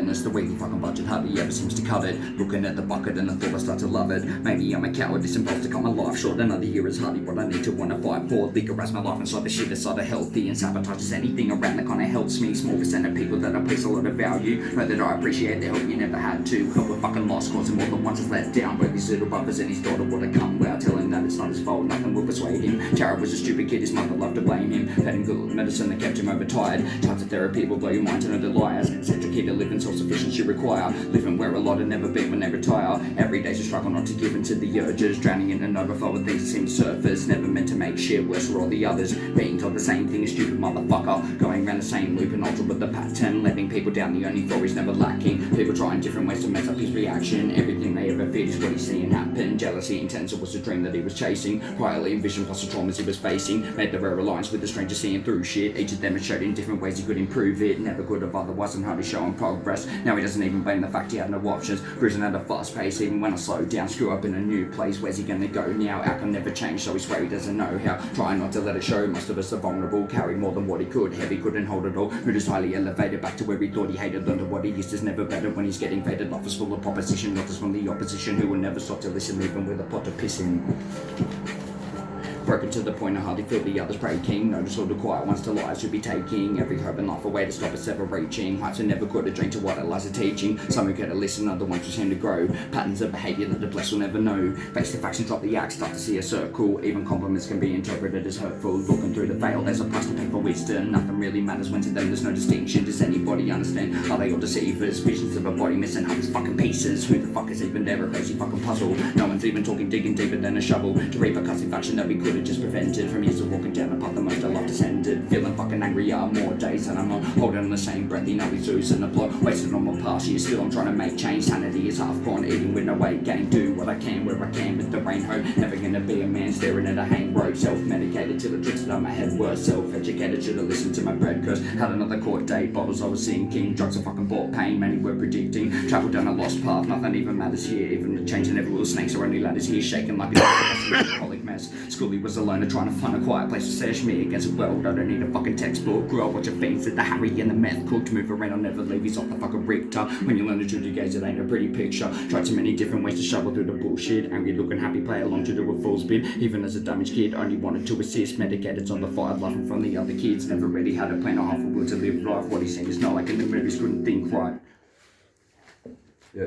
tiredness. The weekly fucking budget hardly ever seems to cut it. Looking at the bucket and I thought I start to love it. Maybe I'm a coward, this impulse to cut my life short. Another year is hardly what I need to wanna fight for. Liquorize my life inside the shit aside of healthy and sabotages anything around that kinda helps me. Small percent of people that I place a lot of value know that I appreciate their help you never had to. Help a fucking lost cause and more than once is let down. But these little brothers and his daughter would have come without telling that it's not his fault, nothing will persuade him. Jared was a stupid kid, his mother loved to blame him. Fed him good medicine that kept him overtired. Types of therapy will blow your mind to know the liars. Set your kid to live in self-sufficiency require. Living where a lot of never be when they retire. Every day's a struggle not to give in to the urges. Drowning in an overflow of these seem to surface. Never meant to make shit worse for all the others. Being told the same thing, a stupid motherfucker. Going around the same loop and ultra with the pattern. Letting people down, the only floor is never lacking. People trying different ways to mess up his reaction. Everything they ever feared is what he's seeing happen. Jealousy intense, it was a dream that he was chasing. Quietly envisioned plus the traumas he was facing. Made the rare alliance with the stranger seeing through shit. Each of them had showed in different ways he could improve it. Never could have otherwise and hardly showing progress. Now he doesn't even blame the fact he had no options. Cruising at a fast pace even when I slow down. Screw up in a new place, where's he gonna go now? Outcome never changed so he swear he doesn't know how. Trying not to let it show, most of us are vulnerable. Carried more than what he could, heavy couldn't hold it all. Mood is highly elevated back to where he thought he hated. Learned what he used is never better when he's getting faded. Life is full of proposition, not just from the opposition who will never stop to listen even with a pot of piss in. Broken to the point I hardly feel the others breaking. Notice all the quiet ones to lies should be taking. Every hope and life a way to stop us ever reaching. Heights who never could have drink to what our lies are teaching. Some who get to listen, other ones who seem to grow. Patterns of behaviour that the blessed will never know. Face the facts and drop the axe, start to see a circle. Even compliments can be interpreted as hurtful. Looking through the veil, there's a price to pay for wisdom. Nothing really matters when to them there's no distinction. Does anybody understand? Are they all deceivers? Visions of a body missing half its fucking pieces. Who the fuck is even there? A crazy fucking puzzle. No one's even talking, digging deeper than a shovel. To repercussive action that we could have just prevented. From years of walking down the path the most I love descended. Feeling fucking angry are more days and I'm not holding on the same breath. You know he's losing the plot. Wasted on my past years, still I'm trying to make change. Sanity is half gone, eating with no weight gain. Do what I can where I can with the rain hope. Never gonna be a man staring at a hang road. Self-medicated till it drifted on my head worse. Self-educated, should've listened to my bread curse. Had another court date, bottles I was sinking. Drugs I fucking bought pain, many were predicting. Traveled down a lost path, nothing even matters here. Even the change in every little snakes are only ladders here. Shaking like a alcoholic mess. Schoolie was alone and trying to find a quiet place to search me against the world. I don't need a fucking textbook. Grew up watching things that the Harry and the meth cooked. Move around, I'll never leave. He's off the fucking Richter. When you learn the truth, you gaze, it ain't a pretty picture. Tried too many different ways to shovel through the bullshit. Angry looking, happy, play along to do a full spin. Even as a damaged kid, only wanted to assist. Medicated's on the fire, laughing from the other kids. Never really had a plan or half a will to live life. What he's seen is not like in the movies, couldn't think right. Yeah.